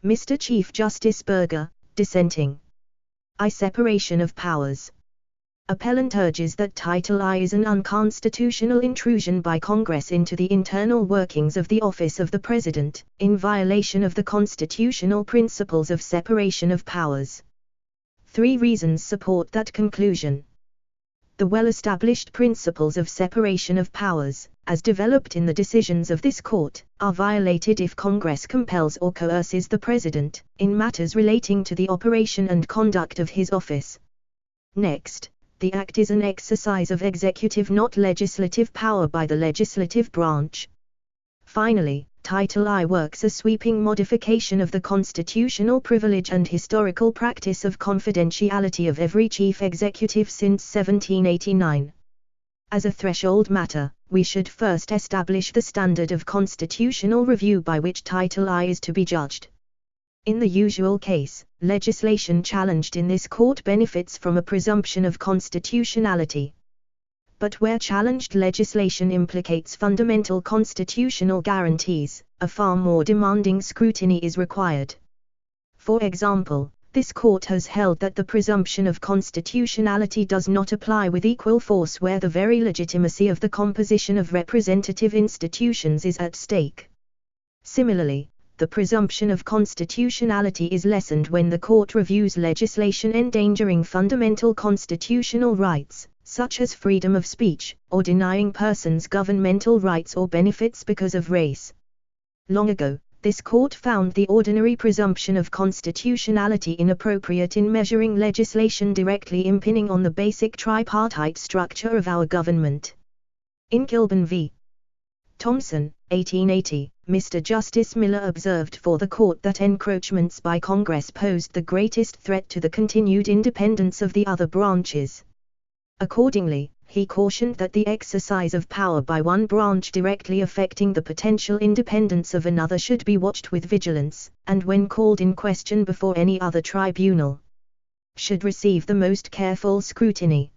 Mr. Chief Justice Burger, dissenting. I. Separation of powers. Appellant urges that Title I is an unconstitutional intrusion by Congress into the internal workings of the office of the President, in violation of the constitutional principles of separation of powers. 3 reasons support that conclusion. The well-established principles of separation of powers, as developed in the decisions of this court, are violated if Congress compels or coerces the President, in matters relating to the operation and conduct of his office. Next, the Act is an exercise of executive not legislative power by the legislative branch. Finally, Title I works a sweeping modification of the constitutional privilege and historical practice of confidentiality of every chief executive since 1789. As a threshold matter, we should first establish the standard of constitutional review by which Title I is to be judged. In the usual case, legislation challenged in this court benefits from a presumption of constitutionality. But where challenged legislation implicates fundamental constitutional guarantees, a far more demanding scrutiny is required. For example, this court has held that the presumption of constitutionality does not apply with equal force where the very legitimacy of the composition of representative institutions is at stake. Similarly, the presumption of constitutionality is lessened when the court reviews legislation endangering fundamental constitutional rights, such as freedom of speech, or denying persons governmental rights or benefits because of race. Long ago, this court found the ordinary presumption of constitutionality inappropriate in measuring legislation directly impinging on the basic tripartite structure of our government. In Kilburn v. Thompson, 1880, Mr. Justice Miller observed for the court that encroachments by Congress posed the greatest threat to the continued independence of the other branches. Accordingly, he cautioned that the exercise of power by one branch directly affecting the potential independence of another should be watched with vigilance, and when called in question before any other tribunal, should receive the most careful scrutiny.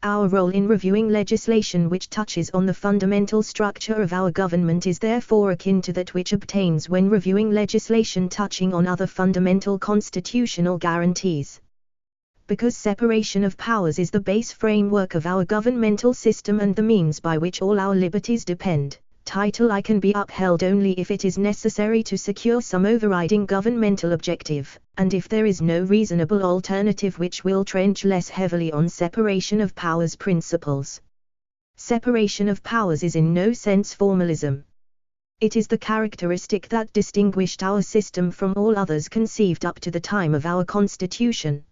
Our role in reviewing legislation which touches on the fundamental structure of our government is therefore akin to that which obtains when reviewing legislation touching on other fundamental constitutional guarantees. Because separation of powers is the base framework of our governmental system and the means by which all our liberties depend, Title I can be upheld only if it is necessary to secure some overriding governmental objective, and if there is no reasonable alternative which will trench less heavily on separation of powers principles. Separation of powers is in no sense formalism. It is the characteristic that distinguished our system from all others conceived up to the time of our Constitution.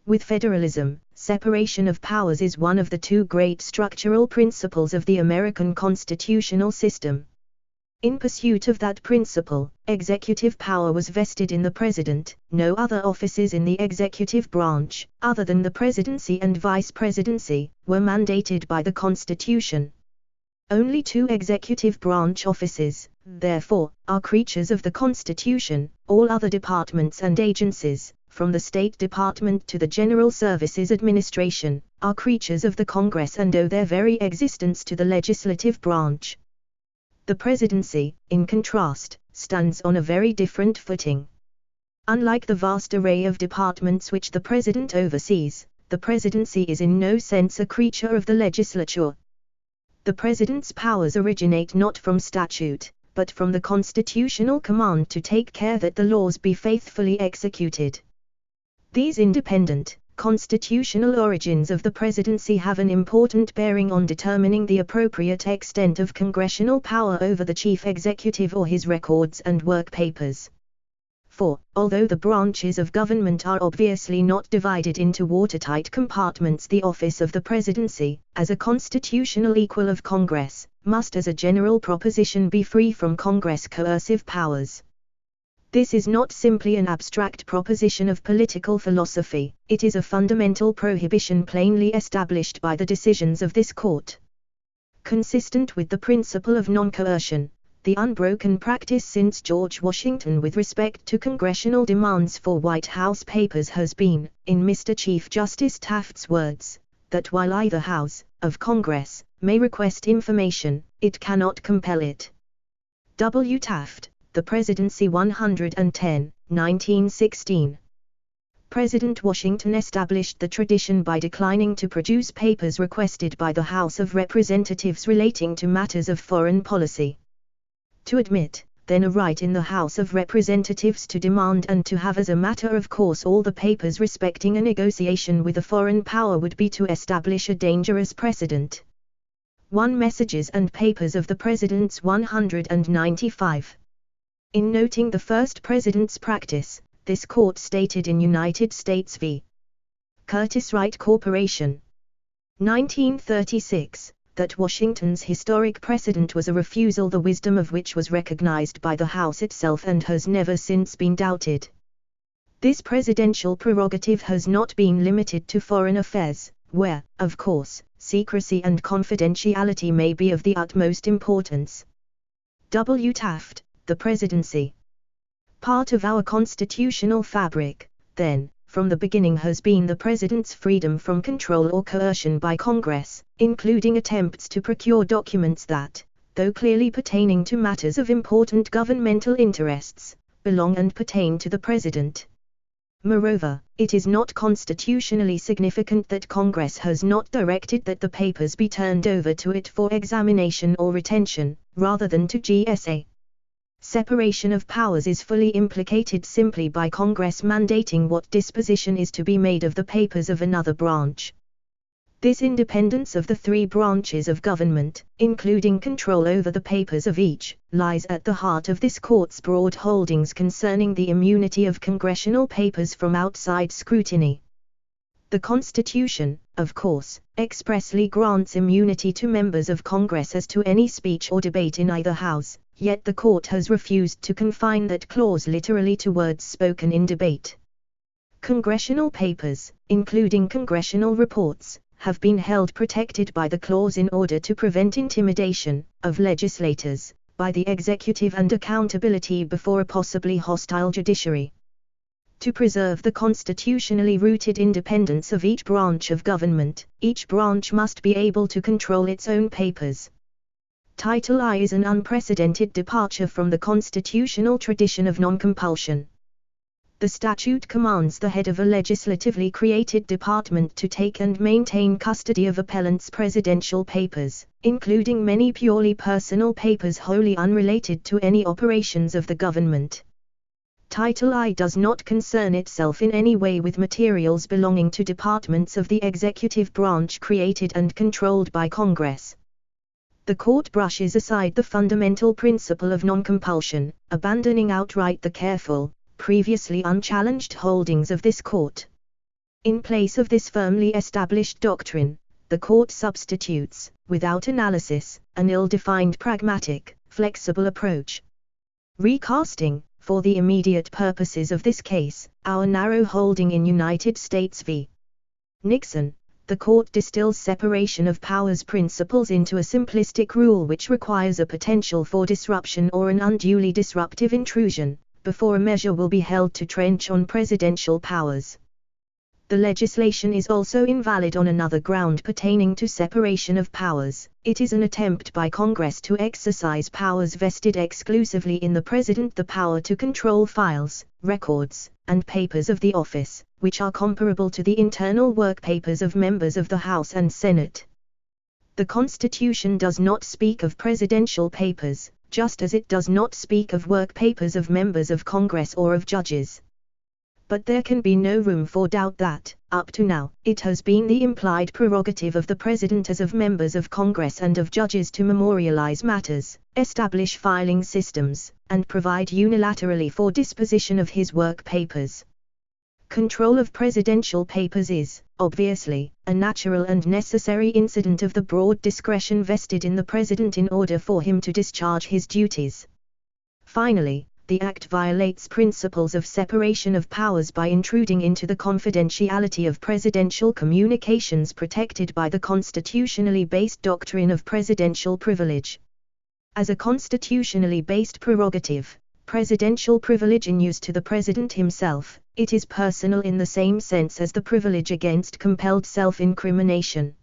With federalism, separation of powers is one of the 2 great structural principles of the American constitutional system. In pursuit of that principle, executive power was vested in the President. No other offices in the executive branch, other than the presidency and vice presidency, were mandated by the Constitution. Only 2 executive branch offices, therefore, are creatures of the Constitution. All other departments and agencies, from the State Department to the General Services Administration, are creatures of the Congress and owe their very existence to the legislative branch. The presidency, in contrast, stands on a very different footing. Unlike the vast array of departments which the President oversees, the presidency is in no sense a creature of the legislature. The President's powers originate not from statute, but from the constitutional command to take care that the laws be faithfully executed. These independent, constitutional origins of the presidency have an important bearing on determining the appropriate extent of congressional power over the chief executive or his records and work papers. For, although the branches of government are obviously not divided into watertight compartments, the office of the presidency, as a constitutional equal of Congress, must as a general proposition be free from Congress coercive powers. This is not simply an abstract proposition of political philosophy, it is a fundamental prohibition plainly established by the decisions of this court. Consistent with the principle of non-coercion, the unbroken practice since George Washington with respect to congressional demands for White House papers has been, in Mr. Chief Justice Taft's words, that while either House of Congress may request information, it cannot compel it. W. Taft, The Presidency 110, 1916. President Washington established the tradition by declining to produce papers requested by the House of Representatives relating to matters of foreign policy. To admit, then, a right in the House of Representatives to demand and to have as a matter of course all the papers respecting a negotiation with a foreign power would be to establish a dangerous precedent. 1. Messages and Papers of the Presidents 195. In noting the first President's practice, this court stated in United States v. Curtiss-Wright Corporation, 1936, that Washington's historic precedent was a refusal the wisdom of which was recognized by the House itself and has never since been doubted. This presidential prerogative has not been limited to foreign affairs, where, of course, secrecy and confidentiality may be of the utmost importance. W. Taft, The Presidency. Part of our constitutional fabric, then, from the beginning has been the President's freedom from control or coercion by Congress, including attempts to procure documents that, though clearly pertaining to matters of important governmental interests, belong and pertain to the President. Moreover, it is not constitutionally significant that Congress has not directed that the papers be turned over to it for examination or retention, rather than to GSA. Separation of powers is fully implicated simply by Congress mandating what disposition is to be made of the papers of another branch. This independence of the three branches of government, including control over the papers of each, lies at the heart of this court's broad holdings concerning the immunity of congressional papers from outside scrutiny. The Constitution, of course, expressly grants immunity to members of Congress as to any speech or debate in either house, yet the court has refused to confine that clause literally to words spoken in debate. Congressional papers, including congressional reports, have been held protected by the clause in order to prevent intimidation of legislators by the executive and accountability before a possibly hostile judiciary. To preserve the constitutionally rooted independence of each branch of government, each branch must be able to control its own papers. Title I is an unprecedented departure from the constitutional tradition of non-compulsion. The statute commands the head of a legislatively created department to take and maintain custody of appellants' presidential papers, including many purely personal papers wholly unrelated to any operations of the government. Title I does not concern itself in any way with materials belonging to departments of the executive branch created and controlled by Congress. The court brushes aside the fundamental principle of non-compulsion, abandoning outright the careful, previously unchallenged holdings of this court. In place of this firmly established doctrine, the court substitutes, without analysis, an ill-defined pragmatic, flexible approach. Recasting, for the immediate purposes of this case, our narrow holding in United States v. Nixon, the court distills separation of powers principles into a simplistic rule which requires a potential for disruption or an unduly disruptive intrusion, before a measure will be held to trench on presidential powers. The legislation is also invalid on another ground pertaining to separation of powers. It is an attempt by Congress to exercise powers vested exclusively in the President, the power to control files, records, and papers of the office, which are comparable to the internal work papers of members of the House and Senate. The Constitution does not speak of presidential papers, just as it does not speak of work papers of members of Congress or of judges. But there can be no room for doubt that, up to now, it has been the implied prerogative of the President as of members of Congress and of judges to memorialize matters, establish filing systems, and provide unilaterally for disposition of his work papers. Control of presidential papers is, obviously, a natural and necessary incident of the broad discretion vested in the President in order for him to discharge his duties. Finally, the Act violates principles of separation of powers by intruding into the confidentiality of presidential communications protected by the constitutionally based doctrine of presidential privilege. As a constitutionally based prerogative, presidential privilege in use to the President himself, it is personal in the same sense as the privilege against compelled self-incrimination.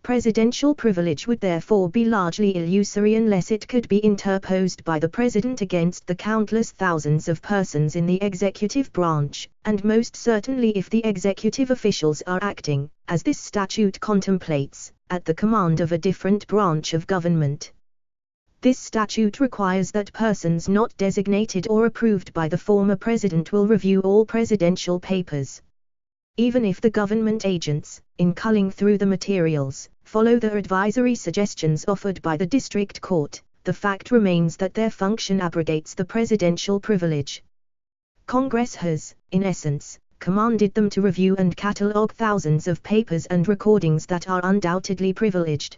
Presidential privilege would therefore be largely illusory unless it could be interposed by the President against the countless thousands of persons in the executive branch, and most certainly if the executive officials are acting, as this statute contemplates, at the command of a different branch of government. This statute requires that persons not designated or approved by the former president will review all presidential papers. Even if the government agents, in culling through the materials, follow the advisory suggestions offered by the district court, the fact remains that their function abrogates the presidential privilege. Congress has, in essence, commanded them to review and catalogue thousands of papers and recordings that are undoubtedly privileged.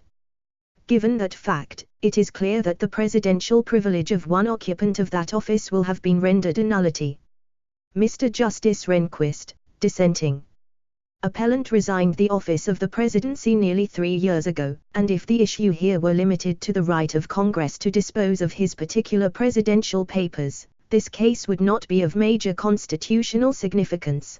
Given that fact, it is clear that the presidential privilege of one occupant of that office will have been rendered a nullity. Mr. Justice Rehnquist, dissenting. Appellant resigned the office of the presidency nearly 3 years ago, and if the issue here were limited to the right of Congress to dispose of his particular presidential papers, this case would not be of major constitutional significance.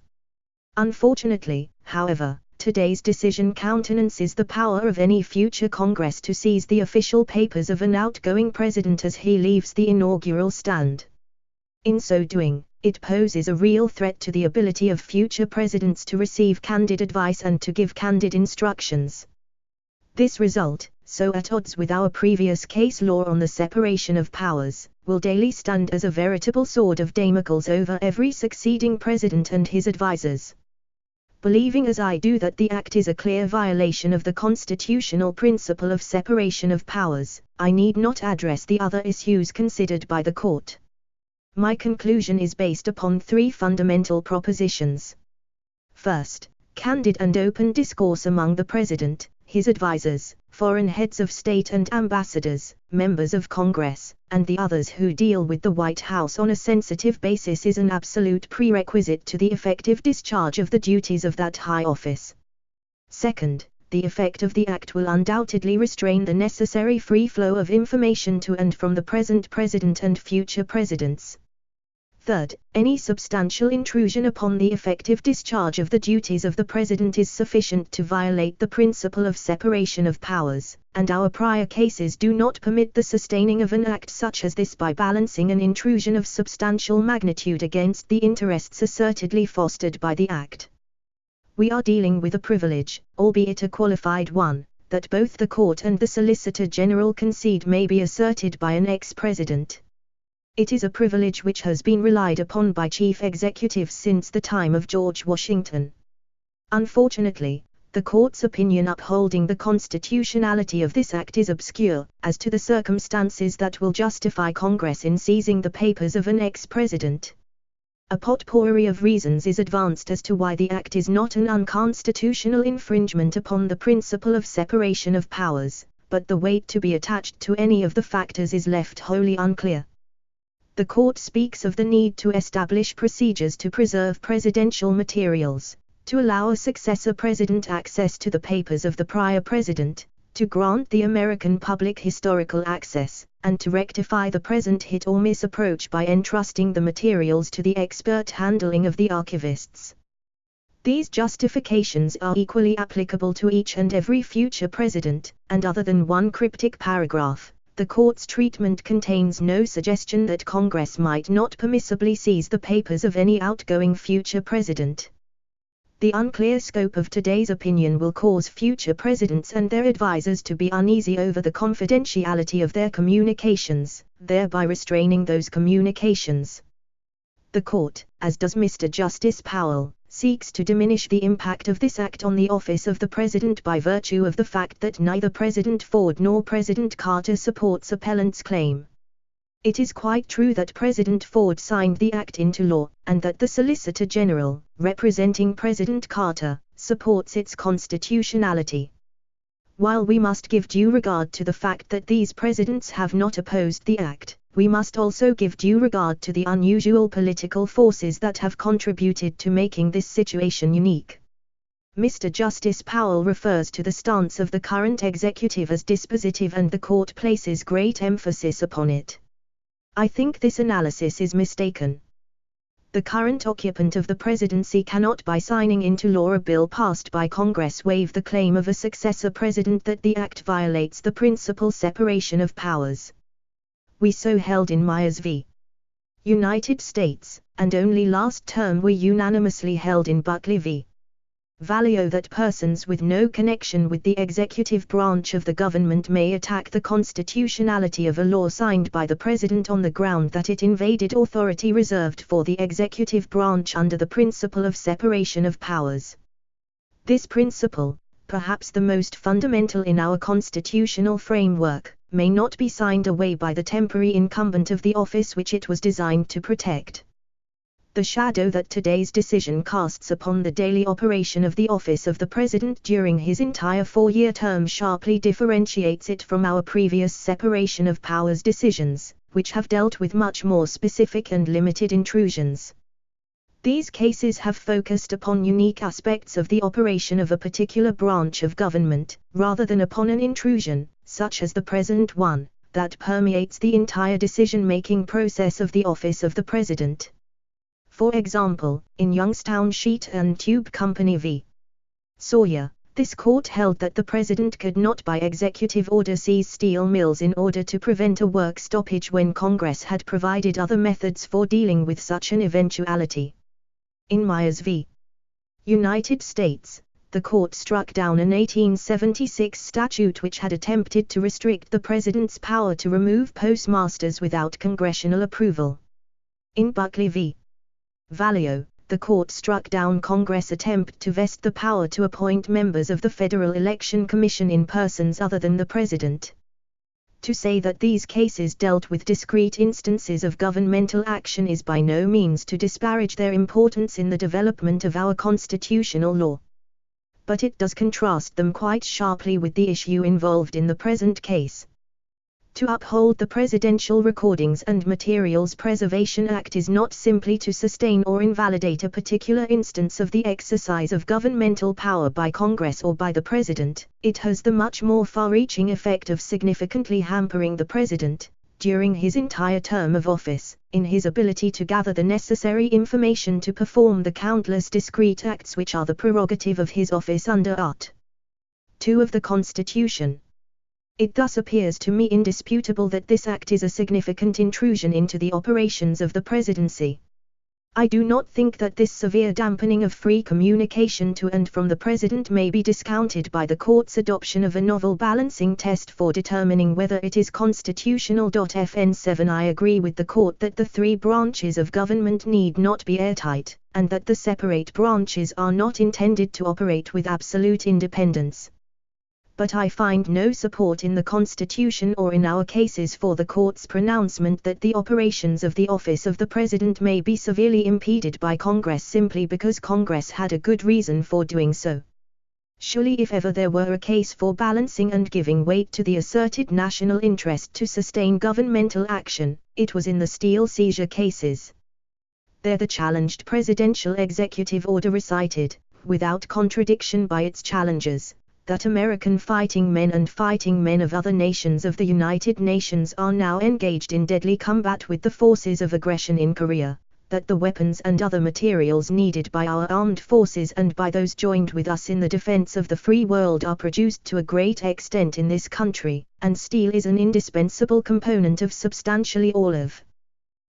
Unfortunately, however, today's decision countenances the power of any future Congress to seize the official papers of an outgoing president as he leaves the inaugural stand. In so doing, it poses a real threat to the ability of future presidents to receive candid advice and to give candid instructions. This result, so at odds with our previous case law on the separation of powers, will daily stand as a veritable sword of Damocles over every succeeding president and his advisers. Believing as I do that the Act is a clear violation of the constitutional principle of separation of powers, I need not address the other issues considered by the Court. My conclusion is based upon 3 fundamental propositions. First, candid and open discourse among the President, his advisers, foreign heads of state and ambassadors, members of Congress, and the others who deal with the White House on a sensitive basis is an absolute prerequisite to the effective discharge of the duties of that high office. Second, the effect of the Act will undoubtedly restrain the necessary free flow of information to and from the present President and future Presidents. Third, any substantial intrusion upon the effective discharge of the duties of the President is sufficient to violate the principle of separation of powers, and our prior cases do not permit the sustaining of an act such as this by balancing an intrusion of substantial magnitude against the interests assertedly fostered by the Act. We are dealing with a privilege, albeit a qualified one, that both the Court and the Solicitor General concede may be asserted by an ex-president. It is a privilege which has been relied upon by chief executives since the time of George Washington. Unfortunately, the Court's opinion upholding the constitutionality of this act is obscure, as to the circumstances that will justify Congress in seizing the papers of an ex-president. A potpourri of reasons is advanced as to why the act is not an unconstitutional infringement upon the principle of separation of powers, but the weight to be attached to any of the factors is left wholly unclear. The Court speaks of the need to establish procedures to preserve presidential materials, to allow a successor president access to the papers of the prior president, to grant the American public historical access, and to rectify the present hit or miss approach by entrusting the materials to the expert handling of the archivists. These justifications are equally applicable to each and every future president, and other than one cryptic paragraph, the Court's treatment contains no suggestion that Congress might not permissibly seize the papers of any outgoing future president. The unclear scope of today's opinion will cause future presidents and their advisers to be uneasy over the confidentiality of their communications, thereby restraining those communications. The Court, as does Mr. Justice Powell, seeks to diminish the impact of this act on the office of the President by virtue of the fact that neither President Ford nor President Carter supports appellant's claim. It is quite true that President Ford signed the act into law, and that the Solicitor General, representing President Carter, supports its constitutionality. While we must give due regard to the fact that these presidents have not opposed the act, we must also give due regard to the unusual political forces that have contributed to making this situation unique. Mr. Justice Powell refers to the stance of the current executive as dispositive, and the Court places great emphasis upon it. I think this analysis is mistaken. The current occupant of the presidency cannot, by signing into law a bill passed by Congress, waive the claim of a successor president that the act violates the principal separation of powers. We so held in Myers v. United States, and only last term we unanimously held in Buckley v. Valeo that persons with no connection with the executive branch of the government may attack the constitutionality of a law signed by the President on the ground that it invaded authority reserved for the executive branch under the principle of separation of powers. This principle, perhaps the most fundamental in our constitutional framework, may not be signed away by the temporary incumbent of the office which it was designed to protect. The shadow that today's decision casts upon the daily operation of the office of the President during his entire 4-year term sharply differentiates it from our previous separation of powers decisions, which have dealt with much more specific and limited intrusions. These cases have focused upon unique aspects of the operation of a particular branch of government, rather than upon an intrusion, such as the present one, that permeates the entire decision-making process of the office of the President. For example, in Youngstown Sheet and Tube Company v. Sawyer, this court held that the President could not by executive order seize steel mills in order to prevent a work stoppage when Congress had provided other methods for dealing with such an eventuality. In Myers v. United States, the court struck down an 1876 statute which had attempted to restrict the President's power to remove postmasters without congressional approval. In Buckley v. Valeo, the court struck down Congress' attempt to vest the power to appoint members of the Federal Election Commission in persons other than the President. To say that these cases dealt with discrete instances of governmental action is by no means to disparage their importance in the development of our constitutional law. But it does contrast them quite sharply with the issue involved in the present case. To uphold the Presidential Recordings and Materials Preservation Act is not simply to sustain or invalidate a particular instance of the exercise of governmental power by Congress or by the President, it has the much more far-reaching effect of significantly hampering the President, during his entire term of office, in his ability to gather the necessary information to perform the countless discrete acts which are the prerogative of his office under Art. 2 of the Constitution. It thus appears to me indisputable that this act is a significant intrusion into the operations of the presidency. I do not think that this severe dampening of free communication to and from the President may be discounted by the court's adoption of a novel balancing test for determining whether it is constitutional. FN 7 I agree with the court that the 3 branches of government need not be airtight, and that the separate branches are not intended to operate with absolute independence. But I find no support in the Constitution or in our cases for the court's pronouncement that the operations of the office of the President may be severely impeded by Congress simply because Congress had a good reason for doing so. Surely if ever there were a case for balancing and giving weight to the asserted national interest to sustain governmental action, it was in the steel seizure cases. There the challenged presidential executive order recited, without contradiction by its challengers, that American fighting men and fighting men of other nations of the United Nations are now engaged in deadly combat with the forces of aggression in Korea, that the weapons and other materials needed by our armed forces and by those joined with us in the defense of the free world are produced to a great extent in this country, and steel is an indispensable component of substantially all of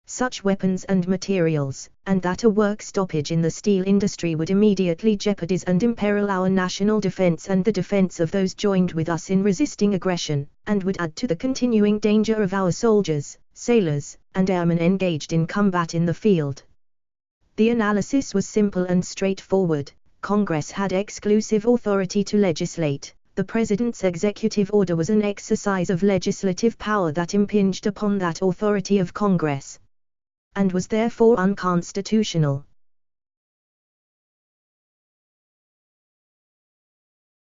such weapons and materials, and that a work stoppage in the steel industry would immediately jeopardize and imperil our national defense and the defense of those joined with us in resisting aggression, and would add to the continuing danger of our soldiers, sailors, and airmen engaged in combat in the field. The analysis was simple and straightforward. Congress had exclusive authority to legislate. The President's executive order was an exercise of legislative power that impinged upon that authority of Congress, and was therefore unconstitutional.